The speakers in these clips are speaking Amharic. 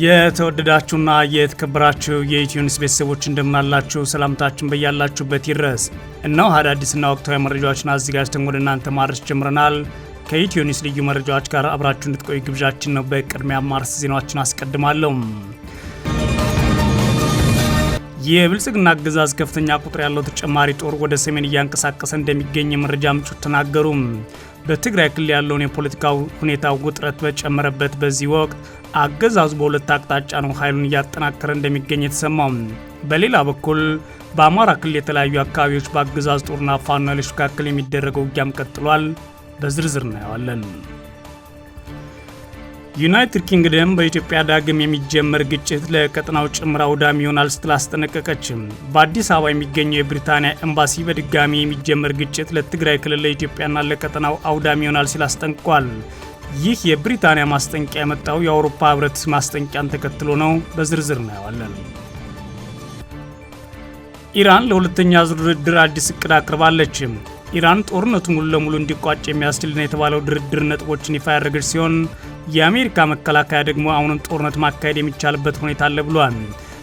የተወደዳችሁና የተከበራችሁ የኢትዮ ኒውስ ቤተሰቦች እንደምናላችሁ ሰላምታችን በያላችሁበት ይድረስ። እነሆ አዳዲስና ወቅታዊ መረጃዎችን አዘጋጅተን ወደ እናንተ ማድረስ ጀምረናል። ከኢትዮ ኒውስ ልዩ መረጃዎች ጋር አብራችሁ እንድትቆዩ ግብዣችን ነው። በቅድሚያ ማርስ ዜናዎችን አስቀድማለሁ። የብልጽግና አገዛዝ ከፍተኛ ቁጥር ያለው ተጨማሪ ጦር ወደ ሰሜን እያንቀሳቀሰ እንደሚገኝ የመረጃ ምንጮች ተናገሩ። በትግራይ ክልል ያለውን የፖለቲካ ሁኔታ ውጥረት በጨመረበት በዚህ ወቅት አገዛዙ በሁለት አቅጣጫ ነው ኃይሉን እያጠናከረ እንደሚገኝ የተሰማው። በሌላ በኩል በአማራ ክልል የተለያዩ አካባቢዎች በአገዛዝ ጦርና ፋኖ ኃይሎች መካከል የሚደረገው ውጊያም ቀጥሏል። በዝርዝር እናየዋለን። ዩናይትድ ኪንግደም በኢትዮጵያ ዳግም የሚጀመር ግጭት ለቀጠናው ጭምር አውዳሚ ይሆናል ስትል አስጠነቀቀች። በአዲስ አበባ የሚገኘው የብሪታንያ ኤምባሲ በድጋሚ የሚጀመር ግጭት ለትግራይ ክልል ለኢትዮጵያና ለቀጠናው አውዳሚ ይሆናል ሲል አስጠንቅቋል። ይህ የብሪታንያ ማስጠንቀቂያ የመጣው የአውሮፓ ህብረት ማስጠንቀቂያን ተከትሎ ነው። በዝርዝር እናየዋለን። ኢራን ለሁለተኛ ዙር ድርድር አዲስ እቅድ አቅርባለች። ኢራን ጦርነቱ ሙሉ ለሙሉ እንዲቋጭ የሚያስችል ነው የተባለው ድርድር ነጥቦችን ይፋ ያደረገች ሲሆን የአሜሪካ መከላከያ ደግሞ አሁንም ጦርነት ማካሄድ የሚቻልበት ሁኔታ አለ ብሏል።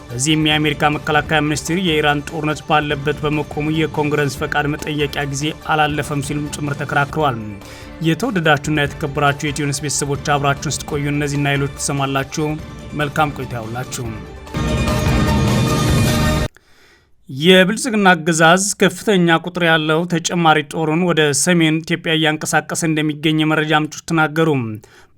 በዚህም የአሜሪካ መከላከያ ሚኒስቴር የኢራን ጦርነት ባለበት በመቆሙ የኮንግረስ ፈቃድ መጠየቂያ ጊዜ አላለፈም ሲሉም ጭምር ተከራክረዋል። የተወደዳችሁና የተከበራችሁ የኢትዮ ኒውስ ቤተሰቦች አብራችሁን ስትቆዩ እነዚህና ሌሎች ትሰማላችሁ። መልካም ቆይታ ያውላችሁ። የብልጽግና አገዛዝ ከፍተኛ ቁጥር ያለው ተጨማሪ ጦሩን ወደ ሰሜን ኢትዮጵያ እያንቀሳቀሰ እንደሚገኝ የመረጃ ምንጮች ተናገሩ።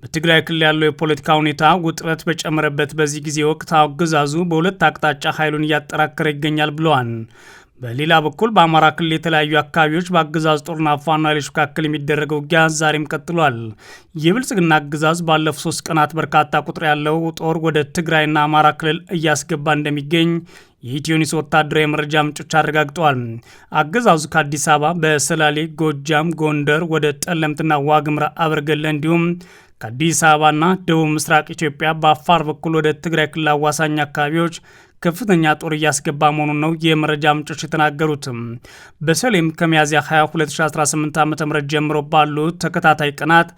በትግራይ ክልል ያለው የፖለቲካ ሁኔታ ውጥረት በጨመረበት በዚህ ጊዜ ወቅት አገዛዙ በሁለት አቅጣጫ ኃይሉን እያጠናከረ ይገኛል ብለዋል። በሌላ በኩል በአማራ ክልል የተለያዩ አካባቢዎች በአገዛዝ ጦርና ፋኖ ኃይሎች መካከል የሚደረገው ውጊያ ዛሬም ቀጥሏል። የብልጽግና አገዛዝ ባለፉት 3 ቀናት በርካታ ቁጥር ያለው ጦር ወደ ትግራይና አማራ ክልል እያስገባ እንደሚገኝ የኢትዮ ኒውስ ወታደራዊ የመረጃ ምንጮች አረጋግጠዋል። አገዛዙ ከአዲስ አበባ በሰላሌ፣ ጎጃም፣ ጎንደር ወደ ጠለምትና ዋግምራ አበርገለ እንዲሁም ከአዲስ አበባና ደቡብ ምስራቅ ኢትዮጵያ በአፋር በኩል ወደ ትግራይ ክልል አዋሳኝ አካባቢዎች ከፍተኛ ጦር እያስገባ መሆኑን ነው የመረጃ ምንጮች የተናገሩት። በሰሌም ከሚያዝያ 22 2018 ዓ.ም ጀምሮ ባሉት ተከታታይ ቀናት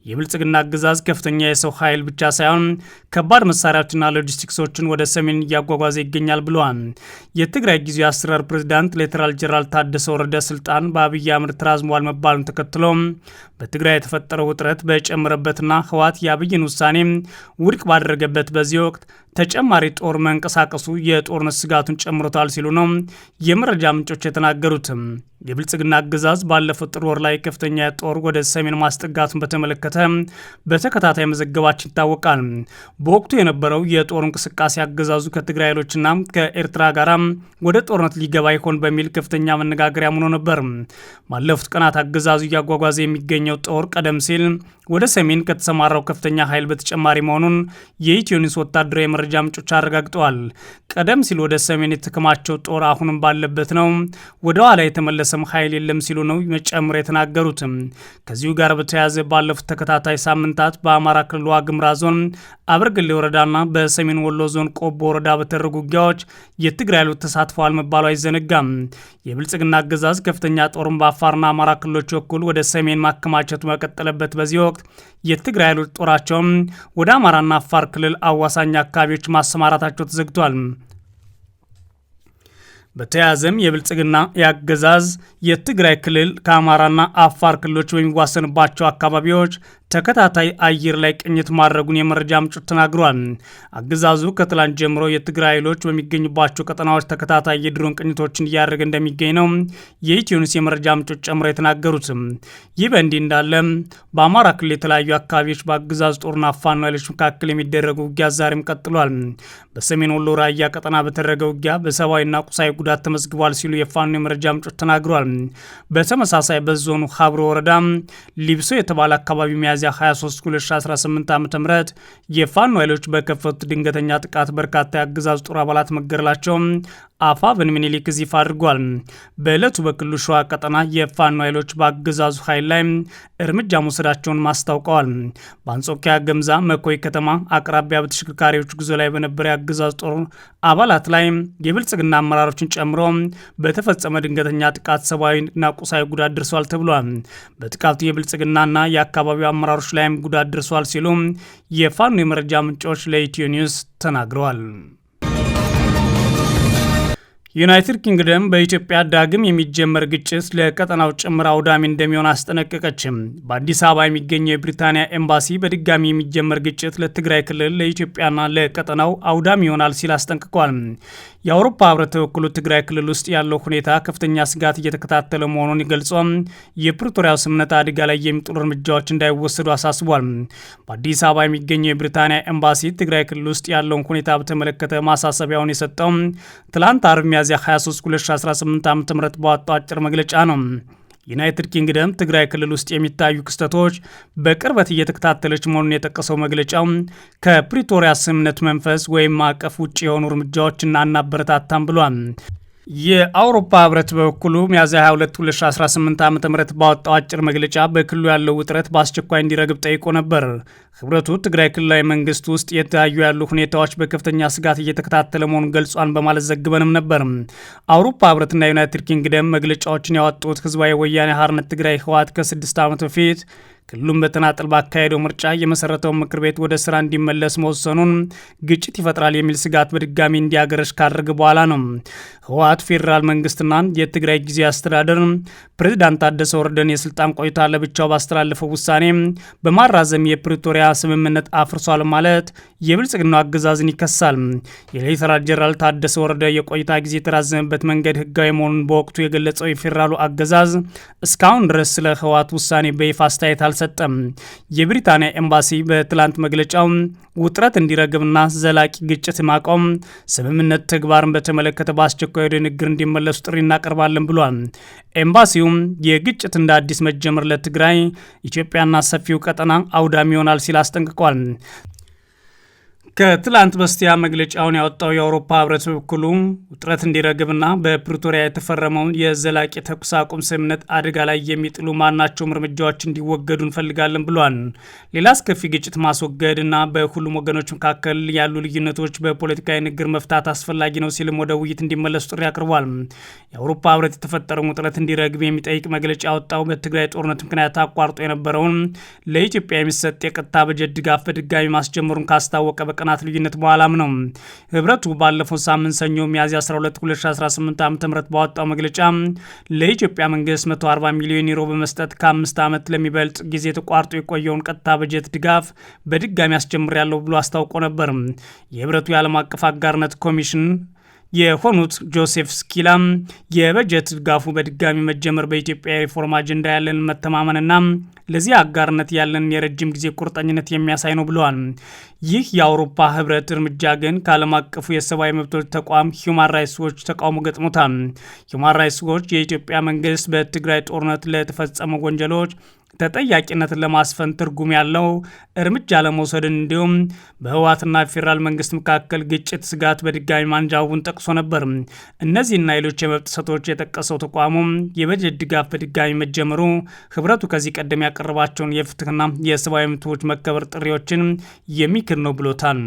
የብልጽግና አገዛዝ ከፍተኛ የሰው ኃይል ብቻ ሳይሆን ከባድ መሳሪያዎችና ሎጂስቲክሶችን ወደ ሰሜን እያጓጓዘ ይገኛል ብለዋል። የትግራይ ጊዜያዊ አስተዳደር ፕሬዝዳንት ሌተናል ጄኔራል ታደሰ ወረደ ስልጣን በአብይ አህመድ ተራዝሟል መባሉን ተከትሎ በትግራይ የተፈጠረው ውጥረት በጨመረበትና ህወሓት የአብይን ውሳኔ ውድቅ ባደረገበት በዚህ ወቅት ተጨማሪ ጦር መንቀሳቀሱ የጦርነት ስጋቱን ጨምሮታል ሲሉ ነው የመረጃ ምንጮች የተናገሩት። የብልጽግና አገዛዝ ባለፈው ጥር ወር ላይ ከፍተኛ ጦር ወደ ሰሜን ማስጠጋቱን በተመለከተ በተከታታይ መዘገባችን ይታወቃል። በወቅቱ የነበረው የጦር እንቅስቃሴ አገዛዙ ከትግራይ ኃይሎችና ከኤርትራ ጋር ወደ ጦርነት ሊገባ ይሆን በሚል ከፍተኛ መነጋገሪያ ሆኖ ነበር። ባለፉት ቀናት አገዛዙ እያጓጓዘ የሚገኘው ጦር ቀደም ሲል ወደ ሰሜን ከተሰማራው ከፍተኛ ኃይል በተጨማሪ መሆኑን የኢትዮ ኒውስ ወታደራዊ የመረጃ ምንጮች አረጋግጠዋል። ቀደም ሲል ወደ ሰሜን የተከማቸው ጦር አሁንም ባለበት ነው፣ ወደ ኋላ የተመለሰም ኃይል የለም ሲሉ ነው መጨመር የተናገሩት። ከዚሁ ጋር በተያያዘ ባለፉት ተከታታይ ሳምንታት በአማራ ክልል ዋግምራ ዞን አበርገሌ ወረዳና በሰሜን ወሎ ዞን ቆቦ ወረዳ በተደረጉ ውጊያዎች የትግራይ ኃይሎች ተሳትፈዋል መባሉ አይዘነጋም። የብልጽግና አገዛዝ ከፍተኛ ጦርን በአፋርና አማራ ክልሎች በኩል ወደ ሰሜን ማከማቸቱ በቀጠለበት በዚህ ወቅት የትግራይ ኃይሎች ጦራቸውን ወደ አማራና አፋር ክልል አዋሳኝ አካባቢዎች ማሰማራታቸው ተዘግቷል። በተያያዘም የብልጽግና የአገዛዝ የትግራይ ክልል ከአማራና አፋር ክልሎች በሚዋሰንባቸው አካባቢዎች ተከታታይ አየር ላይ ቅኝት ማድረጉን የመረጃ ምንጮች ተናግሯል። አገዛዙ ከትላንት ጀምሮ የትግራይ ኃይሎች በሚገኙባቸው ቀጠናዎች ተከታታይ የድሮን ቅኝቶችን እያደረገ እንደሚገኝ ነው የኢትዮ ኒውስ የመረጃ ምንጮች ጨምሮ የተናገሩት። ይህ በእንዲህ እንዳለ በአማራ ክልል የተለያዩ አካባቢዎች በአገዛዙ ጦርና ፋኖ ኃይሎች መካከል የሚደረጉ ውጊያ ዛሬም ቀጥሏል። በሰሜን ወሎ ራያ ቀጠና በተደረገ ውጊያ በሰብአዊና ቁሳዊ ጉዳት ተመዝግቧል ሲሉ የፋኖ የመረጃ ምንጮች ተናግሯል። በተመሳሳይ በዞኑ ሀብሮ ወረዳ ሊብሶ የተባለ አካባቢ ሚያዝያ 23 2018 ዓ.ም የፋኖ ኃይሎች በከፈቱት ድንገተኛ ጥቃት በርካታ የአገዛዙ ጦር አባላት መገደላቸው አፋብኃ ምኒልክ ይፋ አድርጓል። በዕለቱ በክልሉ ሸዋ ቀጠና የፋኖ ኃይሎች በአገዛዙ ኃይል ላይ እርምጃ መውሰዳቸውን ማስታውቀዋል። በአንጾኪያ ገምዛ መኮይ ከተማ አቅራቢያ በተሽከርካሪዎች ጉዞ ላይ በነበረ የአገዛዙ ጦር አባላት ላይ የብልጽግና አመራሮችን ጨምሮ በተፈጸመ ድንገተኛ ጥቃት ሰብአዊና ቁሳዊ ጉዳት ደርሷል ተብሏል። በጥቃቱ የብልጽግናና የአካባቢው አመራሮች ላይም ጉዳት ደርሷል ሲሉ የፋኖ የመረጃ ምንጮች ለኢትዮ ኒውስ ተናግረዋል። ዩናይትድ ኪንግደም በኢትዮጵያ ዳግም የሚጀመር ግጭት ለቀጠናው ጭምር አውዳሚ እንደሚሆን አስጠነቀቀችም። በአዲስ አበባ የሚገኘው የብሪታንያ ኤምባሲ በድጋሚ የሚጀመር ግጭት ለትግራይ ክልል፣ ለኢትዮጵያና ለቀጠናው አውዳሚ ይሆናል ሲል አስጠንቅቋል። የአውሮፓ ህብረት በበኩሉ ትግራይ ክልል ውስጥ ያለው ሁኔታ ከፍተኛ ስጋት እየተከታተለ መሆኑን ገልጿል። የፕሪቶሪያው ስምምነት አደጋ ላይ የሚጥሉ እርምጃዎች እንዳይወሰዱ አሳስቧል። በአዲስ አበባ የሚገኘው የብሪታንያ ኤምባሲ ትግራይ ክልል ውስጥ ያለውን ሁኔታ በተመለከተ ማሳሰቢያውን የሰጠው ትላንት አርብ ሚያዝያ 23 2018 ዓ.ም በወጣው አጭር መግለጫ ነው። ዩናይትድ ኪንግደም ትግራይ ክልል ውስጥ የሚታዩ ክስተቶች በቅርበት እየተከታተለች መሆኑን የጠቀሰው መግለጫው ከፕሪቶሪያ ስምምነት መንፈስ ወይም ማዕቀፍ ውጭ የሆኑ እርምጃዎችን አናበረታታም ብሏል። የአውሮፓ ህብረት በበኩሉ ሚያዝያ 22 2018 ዓ.ም ባወጣው አጭር መግለጫ በክልሉ ያለው ውጥረት በአስቸኳይ እንዲረግብ ጠይቆ ነበር። ህብረቱ ትግራይ ክልላዊ መንግስት ውስጥ የታዩ ያሉ ሁኔታዎች በከፍተኛ ስጋት እየተከታተለ መሆኑን ገልጿን በማለት ዘግበንም ነበር። አውሮፓ ህብረትና ዩናይትድ ኪንግደም መግለጫዎችን ያወጡት ህዝባዊ ወያኔ ሓርነት ትግራይ ህወሓት ከ6 ዓመት በፊት ክልሉን በተናጠል ባካሄደው ምርጫ የመሰረተውን ምክር ቤት ወደ ስራ እንዲመለስ መወሰኑን ግጭት ይፈጥራል የሚል ስጋት በድጋሚ እንዲያገረሽ ካደረገ በኋላ ነው። ህወሓት ፌዴራል መንግስትና የትግራይ ጊዜያዊ አስተዳደር ፕሬዝዳንት ታደሰ ወረደን የስልጣን ቆይታ ለብቻው ባስተላለፈው ውሳኔ በማራዘም የፕሪቶሪያ ስምምነት አፍርሷል ማለት የብልጽግናው አገዛዝን ይከሳል። የሌተናል ጄኔራል ታደሰ ወረደ የቆይታ ጊዜ የተራዘመበት መንገድ ህጋዊ መሆኑን በወቅቱ የገለጸው የፌዴራሉ አገዛዝ እስካሁን ድረስ ስለ ህወሓት ውሳኔ በይፋ አስተያየት አልሰጠም። የብሪታንያ ኤምባሲ በትላንት መግለጫው ውጥረት እንዲረግብና ዘላቂ ግጭት ማቆም ስምምነት ተግባርን በተመለከተ በአስቸኳይ ወደ ንግግር እንዲመለሱ ጥሪ እናቀርባለን ብሏል። ኤምባሲውም የግጭት እንደ አዲስ መጀመር ለትግራይ፣ ኢትዮጵያና ሰፊው ቀጠና አውዳሚ ይሆናል ሲል አስጠንቅቋል። ከትላንት በስቲያ መግለጫውን ያወጣው የአውሮፓ ህብረት በኩሉ ውጥረት እንዲረግብና በፕሪቶሪያ የተፈረመውን የዘላቂ ተኩስ አቁም ስምምነት አደጋ ላይ የሚጥሉ ማናቸውም እርምጃዎች እንዲወገዱ እንፈልጋለን ብሏል። ሌላ አስከፊ ግጭት ማስወገድና በሁሉም ወገኖች መካከል ያሉ ልዩነቶች በፖለቲካዊ ንግግር መፍታት አስፈላጊ ነው ሲልም ወደ ውይይት እንዲመለሱ ጥሪ አቅርቧል። የአውሮፓ ህብረት የተፈጠረውን ውጥረት እንዲረግብ የሚጠይቅ መግለጫ ያወጣው በትግራይ ጦርነት ምክንያት አቋርጦ የነበረውን ለኢትዮጵያ የሚሰጥ የቀጥታ በጀት ድጋፍ በድጋሚ ማስጀመሩን ካስታወቀ ቀናት ልዩነት በኋላም ነው። ህብረቱ ባለፈው ሳምንት ሰኞ ሚያዝያ 12 2018 ዓ.ም ባወጣው መግለጫ ለኢትዮጵያ መንግስት 140 ሚሊዮን ዩሮ በመስጠት ከ5 ዓመት ለሚበልጥ ጊዜ ተቋርጦ የቆየውን ቀጥታ በጀት ድጋፍ በድጋሚ አስጀምሬያለሁ ብሎ አስታውቆ ነበር። የህብረቱ የዓለም አቀፍ አጋርነት ኮሚሽን የሆኑት ጆሴፍ ስኪላም የበጀት ድጋፉ በድጋሚ መጀመር በኢትዮጵያ የሪፎርም አጀንዳ ያለን መተማመንና ለዚህ አጋርነት ያለን የረጅም ጊዜ ቁርጠኝነት የሚያሳይ ነው ብለዋል። ይህ የአውሮፓ ህብረት እርምጃ ግን ከዓለም አቀፉ የሰብአዊ መብቶች ተቋም ሂውማን ራይትስ ዎች ተቃውሞ ገጥሞታል። ሂውማን ራይትስ ዎች የኢትዮጵያ መንግስት በትግራይ ጦርነት ለተፈጸሙ ወንጀሎች ተጠያቂነትን ለማስፈን ትርጉም ያለው እርምጃ ለመውሰድን እንዲሁም በህወሓትና ፌዴራል መንግስት መካከል ግጭት ስጋት በድጋሚ ማንዣቡን ጠቅሶ ነበር። እነዚህና ሌሎች የመብት ጥሰቶች የጠቀሰው ተቋሙ የበጀት ድጋፍ በድጋሚ መጀመሩ ህብረቱ ከዚህ ቀደም ያቀረባቸውን የፍትህና የሰብአዊ መብቶች መከበር ጥሪዎችን የሚክድ ነው ብሎታል።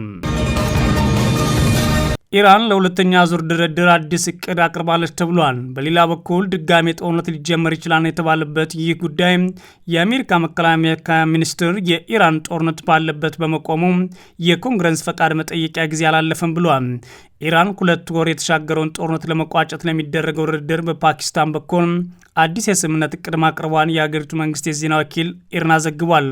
ኢራን ለሁለተኛ ዙር ድርድር አዲስ እቅድ አቅርባለች ተብሏል። በሌላ በኩል ድጋሜ ጦርነት ሊጀመር ይችላል የተባለበት ይህ ጉዳይ የአሜሪካ መከላከያ ሚኒስትር የኢራን ጦርነት ባለበት በመቆሙ የኮንግረስ ፈቃድ መጠየቂያ ጊዜ አላለፈም ብሏል። ኢራን 2 ወር የተሻገረውን ጦርነት ለመቋጨት ለሚደረገው ድርድር በፓኪስታን በኩል አዲስ የስምምነት እቅድ ማቅረቧን የሀገሪቱ መንግስት የዜና ወኪል ኢርና ዘግቧል።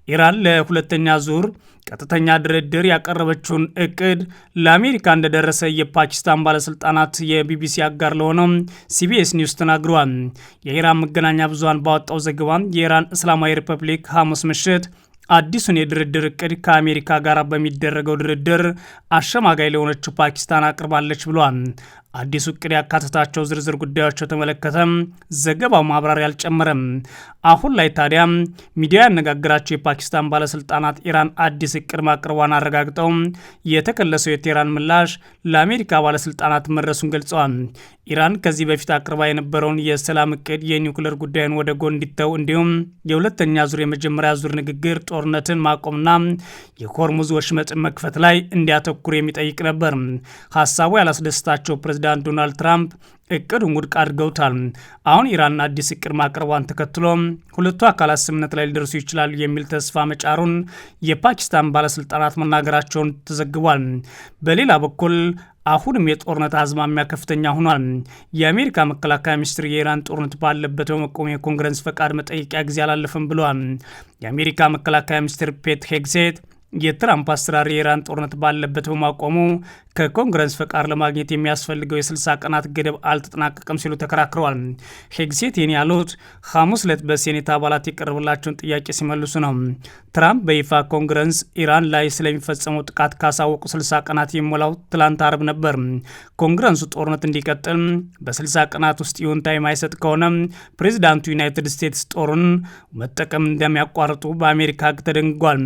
ኢራን ለሁለተኛ ዙር ቀጥተኛ ድርድር ያቀረበችውን እቅድ ለአሜሪካ እንደደረሰ የፓኪስታን ባለስልጣናት የቢቢሲ አጋር ለሆነው ሲቢኤስ ኒውስ ተናግረዋል። የኢራን መገናኛ ብዙሃን ባወጣው ዘገባ የኢራን እስላማዊ ሪፐብሊክ ሐሙስ ምሽት አዲሱን የድርድር እቅድ ከአሜሪካ ጋር በሚደረገው ድርድር አሸማጋይ ለሆነችው ፓኪስታን አቅርባለች ብሏል። አዲሱ እቅድ ያካተታቸው ዝርዝር ጉዳዮች የተመለከተ ዘገባው ማብራሪያ አልጨመረም። አሁን ላይ ታዲያ ሚዲያ ያነጋገራቸው የፓኪስታን ባለስልጣናት ኢራን አዲስ እቅድ ማቅረቧን አረጋግጠው የተከለሰው የቴህራን ምላሽ ለአሜሪካ ባለስልጣናት መድረሱን ገልጸዋል። ኢራን ከዚህ በፊት አቅርባ የነበረውን የሰላም እቅድ የኒውክሌር ጉዳዩን ወደ ጎን እንዲተው እንዲሁም የሁለተኛ ዙር የመጀመሪያ ዙር ንግግር ጦርነትን ማቆምና የሆርሙዝ ወሽመጥን መክፈት ላይ እንዲያተኩር የሚጠይቅ ነበር። ሀሳቡ ያላስደስታቸው ፕሬዚዳንት ዶናልድ ትራምፕ እቅዱን ውድቅ አድርገውታል። አሁን ኢራን አዲስ እቅድ ማቅረቧን ተከትሎ ሁለቱ አካላት ስምምነት ላይ ሊደርሱ ይችላሉ የሚል ተስፋ መጫሩን የፓኪስታን ባለስልጣናት መናገራቸውን ተዘግቧል። በሌላ በኩል አሁንም የጦርነት አዝማሚያ ከፍተኛ ሆኗል። የአሜሪካ መከላከያ ሚኒስትር የኢራን ጦርነት ባለበት በመቆም የኮንግረስ ፈቃድ መጠየቂያ ጊዜ አላለፈም ብለዋል። የአሜሪካ መከላከያ ሚኒስትር ፔት ሄግሴት የትራምፕ አሰራር የኢራን ጦርነት ባለበት በማቆሙ ከኮንግረስ ፈቃድ ለማግኘት የሚያስፈልገው የ60 ቀናት ገደብ አልተጠናቀቀም ሲሉ ተከራክረዋል። ሄግሴት ይህን ያሉት ሐሙስ ዕለት በሴኔት አባላት የቀረበላቸውን ጥያቄ ሲመልሱ ነው። ትራምፕ በይፋ ኮንግረስ ኢራን ላይ ስለሚፈጸመው ጥቃት ካሳወቁ 60 ቀናት የሚሞላው ትላንት አርብ ነበር። ኮንግረሱ ጦርነት እንዲቀጥል በ60 ቀናት ውስጥ ይሁንታ የማይሰጥ ከሆነ ፕሬዚዳንቱ ዩናይትድ ስቴትስ ጦሩን መጠቀም እንደሚያቋርጡ በአሜሪካ ሕግ ተደንግጓል።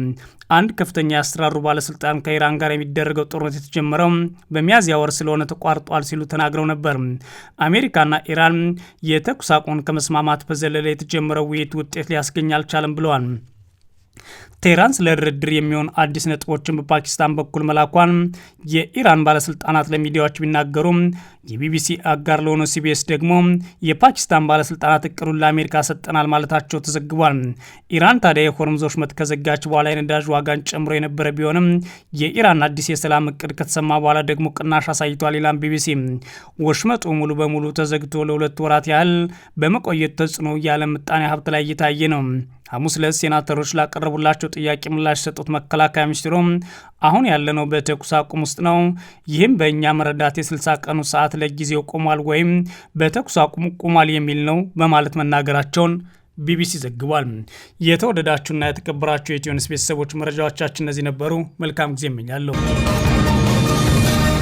አንድ ከፍተኛ የአስተዳደሩ ባለስልጣን ከኢራን ጋር የሚደረገው ጦርነት የተጀመረው በሚያዝያ ወር ስለሆነ ተቋርጧል ሲሉ ተናግረው ነበር። አሜሪካና ኢራን የተኩስ አቁሙን ከመስማማት በዘለለ የተጀመረው ውይይት ውጤት ሊያስገኝ አልቻለም ብለዋል። ቴህራን ስለ ድርድር የሚሆን አዲስ ነጥቦችን በፓኪስታን በኩል መላኳን የኢራን ባለስልጣናት ለሚዲያዎች ቢናገሩም የቢቢሲ አጋር ለሆነው ሲቢኤስ ደግሞ የፓኪስታን ባለስልጣናት እቅዱን ለአሜሪካ ሰጠናል ማለታቸው ተዘግቧል። ኢራን ታዲያ የሆርሙዝ ወሽመጥ ከዘጋች በኋላ የነዳጅ ዋጋን ጨምሮ የነበረ ቢሆንም የኢራን አዲስ የሰላም እቅድ ከተሰማ በኋላ ደግሞ ቅናሽ አሳይቷል ይላል ቢቢሲ። ወሽመጡ ሙሉ በሙሉ ተዘግቶ ለ2 ወራት ያህል በመቆየት ተጽዕኖ የዓለም ምጣኔ ሀብት ላይ እየታየ ነው። ሐሙስ ዕለት ሴናተሮች ላቀረቡላቸው ጥያቄ ምላሽ ሰጡት መከላከያ ሚኒስትሩ አሁን ያለነው በተኩስ አቁም ውስጥ ነው። ይህም በእኛ መረዳት የ60 ቀኑ ሰዓት ለጊዜው ቆሟል ወይም በተኩስ አቁም ቆሟል የሚል ነው በማለት መናገራቸውን ቢቢሲ ዘግቧል። የተወደዳችሁና የተከበራችሁ የኢትዮ ኒውስ ቤተሰቦች መረጃዎቻችን እነዚህ ነበሩ። መልካም ጊዜ እመኛለሁ።